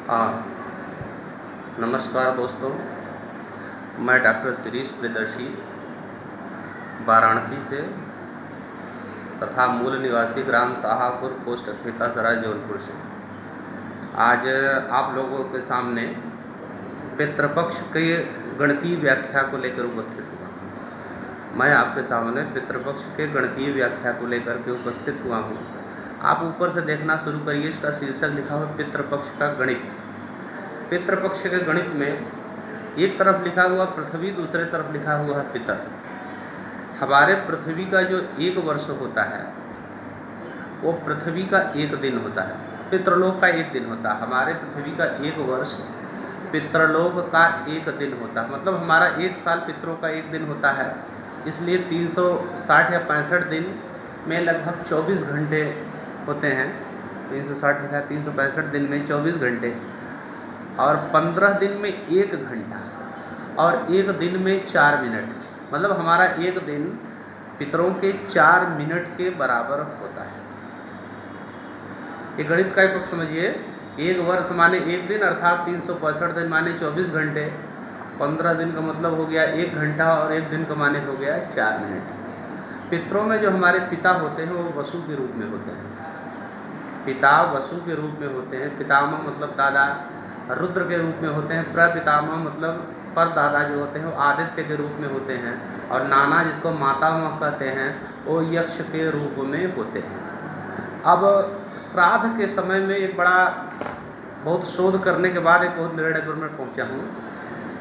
हाँ, नमस्कार दोस्तों। मैं डॉक्टर शिरीष प्रियदर्शी वाराणसी से तथा मूल निवासी ग्राम शाहपुर पोस्ट खेता सराय जौनपुर से आज आप लोगों के सामने पितृपक्ष के गणितीय व्याख्या को लेकर उपस्थित हुआ। मैं आपके सामने पितृपक्ष के गणितीय व्याख्या को लेकर के उपस्थित हुआ हूँ। आप ऊपर से देखना शुरू करिए, इसका शीर्षक लिखा हुआ पितृपक्ष का गणित। पितृपक्ष के गणित में एक तरफ लिखा हुआ पृथ्वी, दूसरे तरफ लिखा हुआ है पितर। हमारे पृथ्वी का जो एक वर्ष होता है वो पृथ्वी का एक दिन होता है, पितृलोक का एक दिन होता है। हमारे पृथ्वी का एक वर्ष पितृलोक का एक दिन होता है, मतलब हमारा एक साल पितरों का एक दिन होता है। इसलिए 360 या 65 दिन में लगभग 24 घंटे होते हैं। 360 लिखा है, 365 दिन में 24 घंटे और 15 दिन में 1 घंटा और 1 दिन में 4 मिनट, मतलब हमारा एक दिन पितरों के 4 मिनट के बराबर होता है। ये गणित का एक पक्ष समझिए। एक वर्ष माने एक दिन, अर्थात 365 दिन माने 24 घंटे। 15 दिन का मतलब हो गया 1 घंटा और 1 दिन का माने हो गया 4 मिनट। पितरों में जो हमारे पिता होते हैं वो वसु के रूप में होते हैं। पिता वसु के रूप में होते हैं। पितामह मतलब दादा रुद्र के रूप में होते हैं। प्रपितामह मतलब परदादा जो होते हैं वो आदित्य के रूप में होते हैं। और नाना जिसको मातामह कहते हैं वो यक्ष के रूप में होते हैं। अब श्राद्ध के समय में एक बड़ा बहुत शोध करने के बाद एक बहुत निर्णय पर मैं पहुंचा हूँ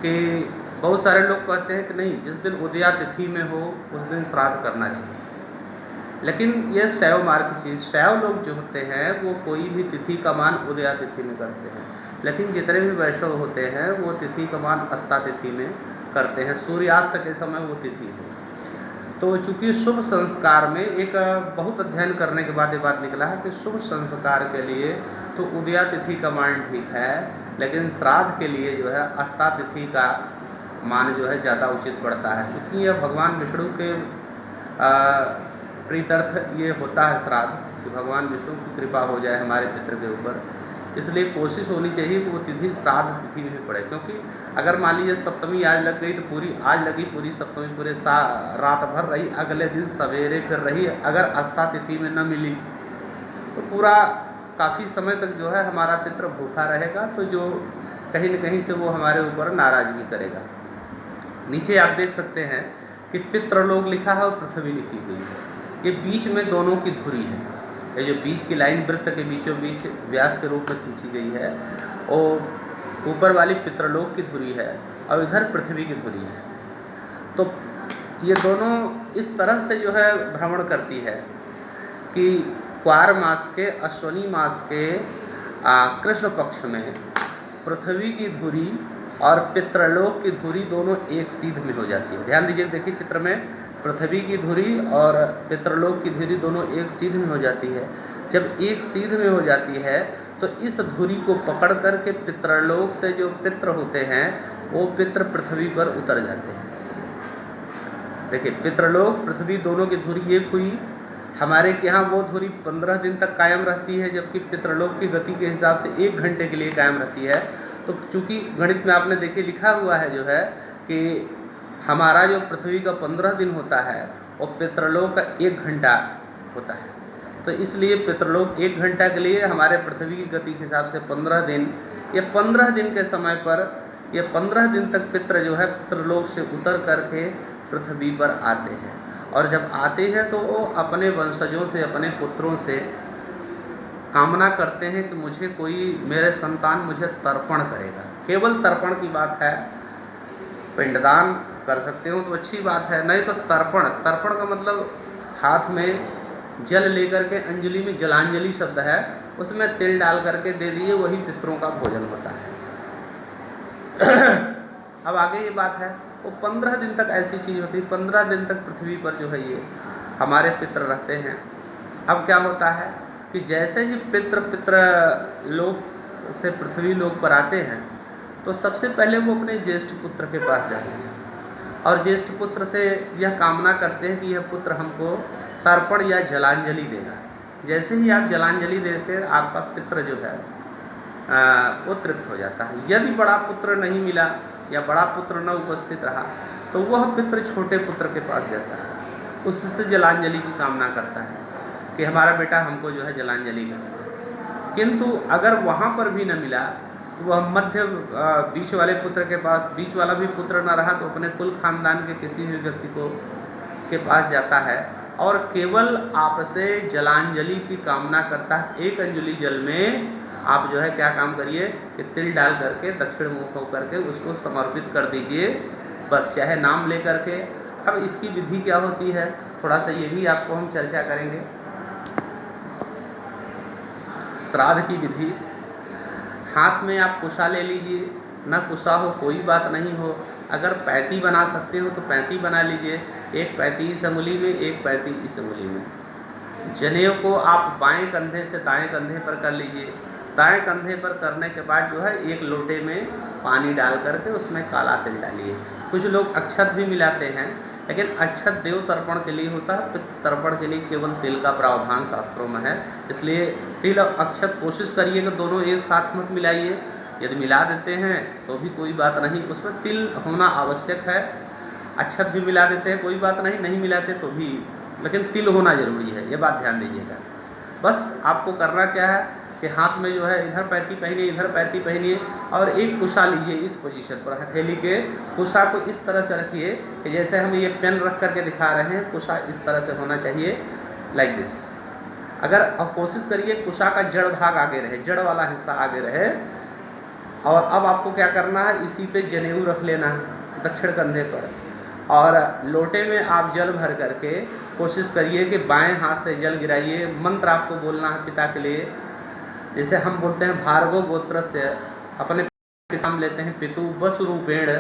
कि बहुत सारे लोग कहते हैं कि नहीं, जिस दिन उदया तिथि में हो उस दिन श्राद्ध करना चाहिए। लेकिन ये शैव मार्ग की चीज़, शैव लोग जो होते हैं वो कोई भी तिथि का मान उदया तिथि में करते हैं। लेकिन जितने भी वैष्णव होते हैं वो तिथि का मान अस्ता तिथि में करते हैं, सूर्यास्त के समय वो तिथि हो। तो चूँकि शुभ संस्कार में एक बहुत अध्ययन करने के बाद ये बात निकला है कि शुभ संस्कार के लिए तो उदया तिथि का मान ठीक है, लेकिन श्राद्ध के लिए जो है अस्ता तिथि का मान जो है ज़्यादा उचित पड़ता है। चूँकि यह भगवान विष्णु के प्रीत्यर्थ ये होता है श्राद्ध, कि भगवान विष्णु की कृपा हो जाए हमारे पितृ के ऊपर। इसलिए कोशिश होनी चाहिए कि वो तिथि श्राद्ध तिथि में पड़े। क्योंकि अगर मान लीजिए सप्तमी आज लग गई तो पूरी सप्तमी पूरे रात भर रही, अगले दिन सवेरे फिर रही, अगर अस्ता तिथि में न मिली तो पूरा काफ़ी समय तक जो है हमारा पितृ भूखा रहेगा। तो जो कहीं न कहीं से वो हमारे ऊपर नाराज़गी करेगा। नीचे आप देख सकते हैं कि पितृलोक लिखा है और पृथ्वी लिखी हुई है। ये बीच में दोनों की धुरी है। ये जो बीच की लाइन वृत्त के बीचों बीच व्यास के रूप में खींची गई है, वो ऊपर वाली पितृलोक की धुरी है और इधर पृथ्वी की धुरी है। तो ये दोनों इस तरह से जो है भ्रमण करती है कि क्वार मास के अश्वनी मास के कृष्ण पक्ष में पृथ्वी की धुरी और पितृलोक की धुरी दोनों एक सीध में हो जाती है। ध्यान दीजिए, देखिए चित्र में पृथ्वी की धुरी और पितृलोक की धुरी दोनों एक सीध में हो जाती है। जब एक सीध में हो जाती है तो इस धुरी को पकड़ कर के पितृलोक से जो पितृ होते हैं वो पितृ पृथ्वी पर उतर जाते हैं। देखिए, पितृलोक पृथ्वी दोनों की धुरी एक हुई। हमारे के यहाँ वो धुरी 15 दिन तक कायम रहती है, जबकि पितृलोक की गति के हिसाब से 1 घंटे के लिए कायम रहती है। तो चूँकि गणित में आपने देखिए लिखा हुआ है जो है कि हमारा जो पृथ्वी का 15 दिन होता है वो पितृलोक का 1 घंटा होता है। तो इसलिए पितृलोक 1 घंटा के लिए हमारे पृथ्वी की गति के हिसाब से 15 दिन, ये 15 दिन के समय पर ये 15 दिन तक पितृ जो है पितृलोक से उतर करके पृथ्वी पर आते हैं। और जब आते हैं तो वो अपने वंशजों से, अपने पुत्रों से कामना करते हैं कि मुझे कोई, मेरे संतान मुझे तर्पण करेगा। केवल तर्पण की बात है, पिंडदान कर सकते हो तो अच्छी बात है, नहीं तो तर्पण का मतलब हाथ में जल लेकर के, अंजलि में जलांजलि शब्द है, उसमें तिल डाल करके दे दिए, वही पितरों का भोजन होता है। अब आगे ये बात है, वो 15 दिन तक ऐसी चीज़ होती है। 15 दिन तक पृथ्वी पर जो है ये हमारे पितृ रहते हैं। अब क्या होता है कि जैसे ही पितृ लोक से पृथ्वी लोक पर आते हैं तो सबसे पहले वो अपने ज्येष्ठ पुत्र के पास जाते हैं और ज्येष्ठ पुत्र से यह कामना करते हैं कि यह पुत्र हमको तर्पण या जलांजलि देगा। जैसे ही आप जलांजलि देते आपका पितृ जो है वो तृप्त हो जाता है। यदि बड़ा पुत्र नहीं मिला या बड़ा पुत्र न उपस्थित रहा तो वह पितर छोटे पुत्र के पास जाता है, उससे जलांजलि की कामना करता है कि हमारा बेटा हमको जो है जलांजलि करेगा। किंतु अगर वहाँ पर भी न मिला तो वह मध्य बीच वाले पुत्र के पास, बीच वाला भी पुत्र न रहा तो अपने कुल खानदान के किसी भी व्यक्ति को के पास जाता है और केवल आपसे जलांजलि की कामना करता है। एक अंजलि जल में आप जो है क्या काम करिए कि तिल डाल करके दक्षिण मुख होकर के उसको समर्पित कर दीजिए, बस, चाहे नाम ले करके। अब इसकी विधि क्या होती है, थोड़ा सा ये भी आपको हम चर्चा करेंगे। श्राद्ध की विधि, हाथ में आप कुशा ले लीजिए, न कुशा हो कोई बात नहीं हो, अगर पैती बना सकते हो तो पैती बना लीजिए, एक पैती इस अंगुली में, एक पैती इस अंगुली में। जनेऊ को आप बाएं कंधे से दाएं कंधे पर कर लीजिए, दाएं कंधे पर करने के बाद जो है एक लोटे में पानी डाल करके उसमें काला तिल डालिए। कुछ लोग अक्षत भी मिलाते हैं, लेकिन अक्षत देव तर्पण के लिए होता है, पितृ तर्पण के लिए केवल तिल का प्रावधान शास्त्रों में है। इसलिए तिल और अक्षत कोशिश करिए कि दोनों एक साथ मत मिलाइए, यदि मिला देते हैं तो भी कोई बात नहीं, उसमें तिल होना आवश्यक है। अक्षत भी मिला देते हैं कोई बात नहीं, नहीं मिलाते तो भी, लेकिन तिल होना जरूरी है, ये बात ध्यान दीजिएगा। बस आपको करना क्या है कि हाथ में जो है इधर पैती पहनिए, इधर पैती पहनिए और एक कुशा लीजिए इस पोजीशन पर, हथेली के कुशा को इस तरह से रखिए कि जैसे हम ये पेन रख करके दिखा रहे हैं, कुशा इस तरह से होना चाहिए, लाइक दिस। अगर अब कोशिश करिए कुशा का जड़ भाग आगे रहे, जड़ वाला हिस्सा आगे रहे। और अब आपको क्या करना है, इसी पे जनेऊ रख लेना है दक्षिण कंधे पर, और लोटे में आप जल भर करके कोशिश करिए कि बाएं हाथ से जल गिराइए। मंत्र आपको बोलना है पिता के लिए, जैसे हम बोलते हैं भार्गव गोत्र से अपने पिता हम लेते हैं, पितु वसु रूपेण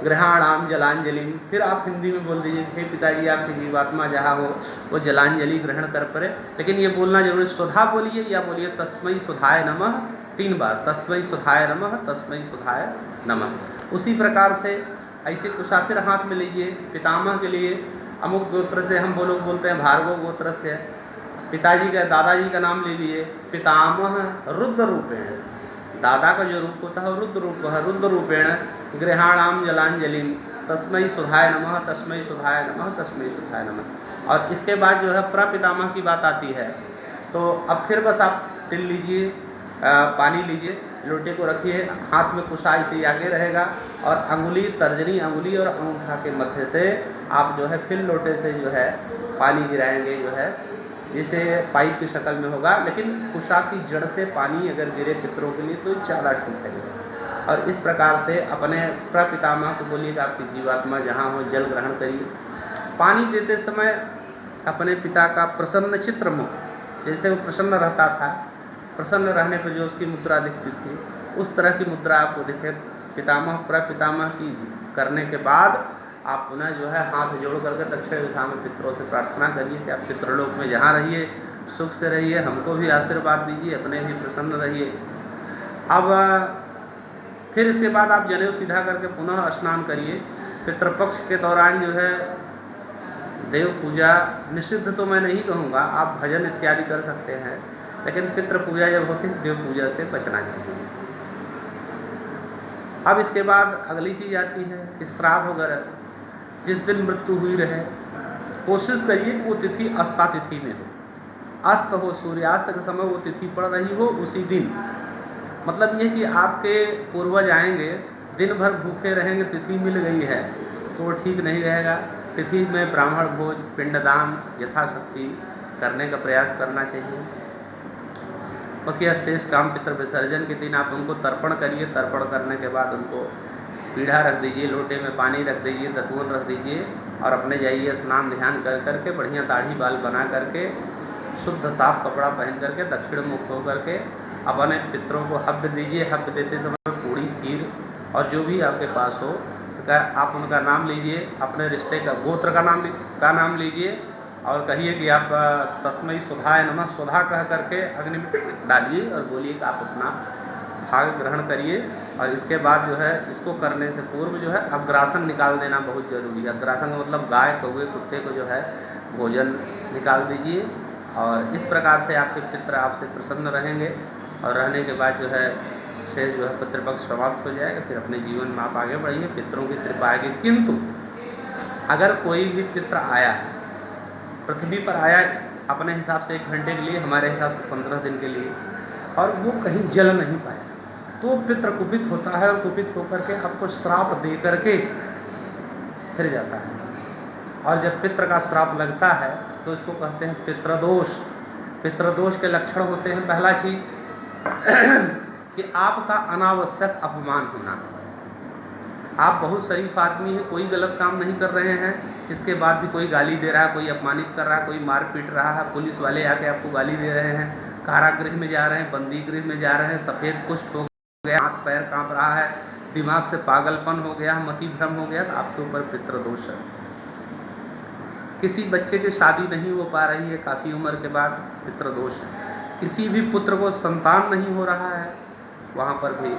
गृहाणाम जलांजलि। फिर आप हिंदी में बोल दीजिए, हे पिताजी आपकी जीवात्मा जहाँ हो वो जलांजलि ग्रहण कर पड़े, लेकिन ये बोलना जरूरी, सुधा बोलिए या बोलिए तस्मै सुधाय नमः 3 बार, तस्मै सुधाय नमः, तस्मै सुधाय नमः। उसी प्रकार से ऐसे कुशा फिर हाथ में लीजिए। पितामह के लिए अमुक गोत्र से हम लोग बोलते हैं भार्गव गोत्र से, पिताजी का दादाजी का नाम ले लिए, पितामह रुद्र रूपेण, दादा का जो रूप होता है रुद्र रूप है, रुद्र रूपेण गृहाणाम जलांजलि तस्मै सुधाय नमः, तस्मै सुधाय नमः, तस्मै सुधाय नमः। और इसके बाद जो है प्रपितामह की बात आती है, तो अब फिर बस आप तिल लीजिए, पानी लीजिए, लोटे को रखिए, हाथ में कुशा इसे आगे रहेगा और अंगुली, तर्जनी अंगुली और अंगूठा के मध्य से आप जो है फिर लोटे से जो है पानी गिराएंगे, जो है जिसे पाइप की शक्ल में होगा, लेकिन कुशा की जड़ से पानी अगर गिरे पितरों के लिए तो ज़्यादा ठीक है। और इस प्रकार से अपने प्रपितामह को बोलिए कि आपकी जीवात्मा जहाँ हो जल ग्रहण करिए। पानी देते समय अपने पिता का प्रसन्न चित्र मुख, जैसे वो प्रसन्न रहता था, प्रसन्न रहने पर जो उसकी मुद्रा दिखती थी, उस तरह की मुद्रा आपको दिखे। पितामह प्रपितामह की करने के बाद आप पुनः जो है हाथ जोड़ करके दक्षिण दिशा में पितरों से प्रार्थना करिए कि आप पितृलोक में जहाँ रहिए सुख से रहिए, हमको भी आशीर्वाद दीजिए, अपने भी प्रसन्न रहिए। अब फिर इसके बाद आप जनेऊ सीधा करके पुनः स्नान करिए। पितृपक्ष के दौरान जो है देव पूजा निषिद्ध तो मैं नहीं कहूँगा, आप भजन इत्यादि कर सकते हैं, लेकिन पितृ पूजा जब होती है देव पूजा से बचना चाहिए। अब इसके बाद अगली चीज़ आती है कि श्राद्ध वगैरह, जिस दिन मृत्यु हुई रहे कोशिश करिए कि वो तिथि अस्ता तिथि में हो, अस्त हो, सूर्यास्त के समय वो तिथि पड़ रही हो उसी दिन। मतलब ये कि आपके पूर्वज आएंगे, दिन भर भूखे रहेंगे, तिथि मिल गई है तो वो ठीक नहीं रहेगा। तिथि में ब्राह्मण भोज, पिंडदान यथाशक्ति करने का प्रयास करना चाहिए। बाकी शेष काम पितृ विसर्जन के दिन आप उनको तर्पण करिए, तर्पण करने के बाद उनको पीढ़ा रख दीजिए, लोटे में पानी रख दीजिए, दतून रख दीजिए और अपने जाइए स्नान ध्यान कर करके बढ़िया दाढ़ी बाल बना करके शुद्ध साफ कपड़ा पहन करके दक्षिण मुख हो करके अपने पितरों को हव्य दीजिए। हव्य देते समय पूड़ी खीर और जो भी आपके पास हो तो आप उनका नाम लीजिए, अपने रिश्ते का गोत्र का नाम लीजिए और कहिए कि आप तस्मै सुधाय नमः, सुधा कह करके अग्नि में डालिए और बोलिए कि आप अपना भाग ग्रहण करिए। और इसके बाद जो है इसको करने से पूर्व जो है अग्रासन निकाल देना बहुत ज़रूरी है। अग्रासन का मतलब गाय कौवे कुत्ते को जो है भोजन निकाल दीजिए और इस प्रकार से आपके पितृ आपसे प्रसन्न रहेंगे और रहने के बाद जो है से जो है पितृपक्ष समाप्त हो जाएगा, फिर अपने जीवन में आप आगे बढ़िए, पितरों की कृपा आएगी। किंतु अगर कोई भी पितर आया, पृथ्वी पर आया अपने हिसाब से 1 घंटे के लिए, हमारे हिसाब से 15 दिन के लिए, और वो कहीं जल नहीं पाया, तो पितर कुपित होता है, और कुपित होकर के आपको श्राप दे करके फिर जाता है। और जब पितर का श्राप लगता है तो इसको कहते हैं पितृदोष। पितृदोष के लक्षण होते हैं, पहला चीज़ कि आपका अनावश्यक अपमान होना। आप बहुत शरीफ आदमी हैं, कोई गलत काम नहीं कर रहे हैं, इसके बाद भी कोई गाली दे रहा है, कोई अपमानित कर रहा है, कोई मार पीट रहा है, पुलिस वाले आके आपको गाली दे रहे हैं, कारागृह में जा रहे हैं, बंदी गृह में जा रहे हैं, सफ़ेद कुष्ठ हो गया, हाथ पैर कांप रहा है, दिमाग से पागलपन हो गया, मति भ्रम हो गया, तो आपके ऊपर पितृदोष है। किसी बच्चे की शादी नहीं हो पा रही है काफ़ी उम्र के बाद, पितृदोष है। किसी भी पुत्र को संतान नहीं हो रहा है, वहाँ पर भी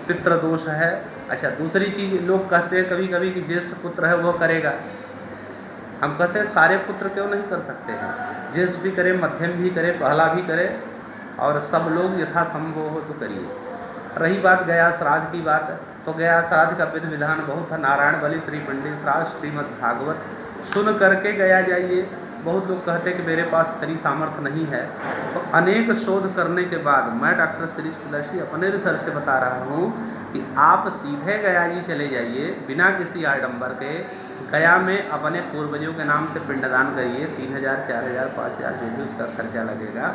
पितृदोष है। अच्छा, दूसरी चीज़ लोग कहते हैं कभी कभी कि ज्येष्ठ पुत्र है वो करेगा। हम कहते हैं सारे पुत्र क्यों नहीं कर सकते हैं, ज्येष्ठ भी करे, मध्यम भी करे, पहला भी करे, और सब लोग यथासंभव हो तो करिए। रही बात गया श्राद्ध की बात, तो गया श्राद्ध का विधि विधान बहुत है। नारायण बलि, त्रिपिंडी श्राद्ध, श्रीमद् भागवत सुन करके गया जाइए। बहुत लोग कहते हैं कि मेरे पास इतनी सामर्थ्य नहीं है, तो अनेक शोध करने के बाद मैं डॉक्टर शिरीष प्रियदर्शी अपने रिसर्च से बता रहा हूँ कि आप सीधे गया जी चले जाइए, बिना किसी आडंबर के। गया में अपने पूर्वजों के नाम से पिंडदान करिए, 3000, 4000, 5000 जो भी उसका खर्चा लगेगा।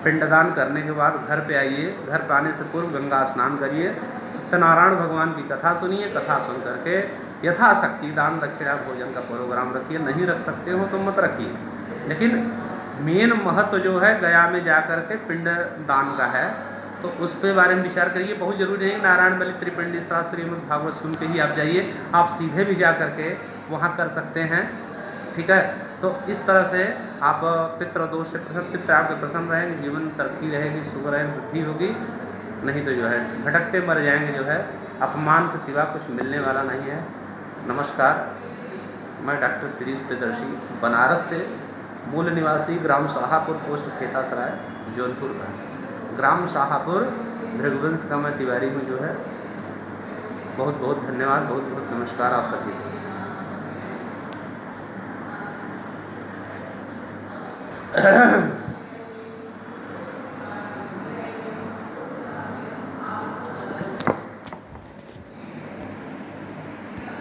पिंडदान करने के बाद घर पे आइए, घर पे आने से पूर्व गंगा स्नान करिए, सत्यनारायण भगवान की कथा सुनिए, कथा सुन करके यथाशक्ति दान दक्षिणा भोजन का प्रोग्राम रखिए। नहीं रख सकते हो तो मत रखिए, लेकिन मेन महत्व जो है गया में जा कर के पिंड दान का है, तो उस पे बारे में विचार करिए। बहुत जरूरी नहीं नारायण बलि, त्रिपिंडी श्राद्ध, श्रीमद् भागवत सुन के ही आप जाइए, आप सीधे भी जा करके वहाँ कर सकते हैं, ठीक है। तो इस तरह से आप पितृदोष से पितृ आपके प्रसन्न रहेंगे, जीवन में तरक्की रहेगी, सुख रहेगी, वृद्धि होगी। नहीं तो जो है भटकते मर जाएंगे, जो है अपमान के सिवा कुछ मिलने वाला नहीं है। नमस्कार, मैं डॉक्टर शिरीष प्रियदर्शी, बनारस से, मूल निवासी, ग्राम शाहपुर, पोस्ट खेतासराय, जौनपुर का। ग्राम शाहपुर, भृगुवंश का मैं तिवारी हूँ जो है। बहुत बहुत धन्यवाद, बहुत बहुत नमस्कार आप सभी को।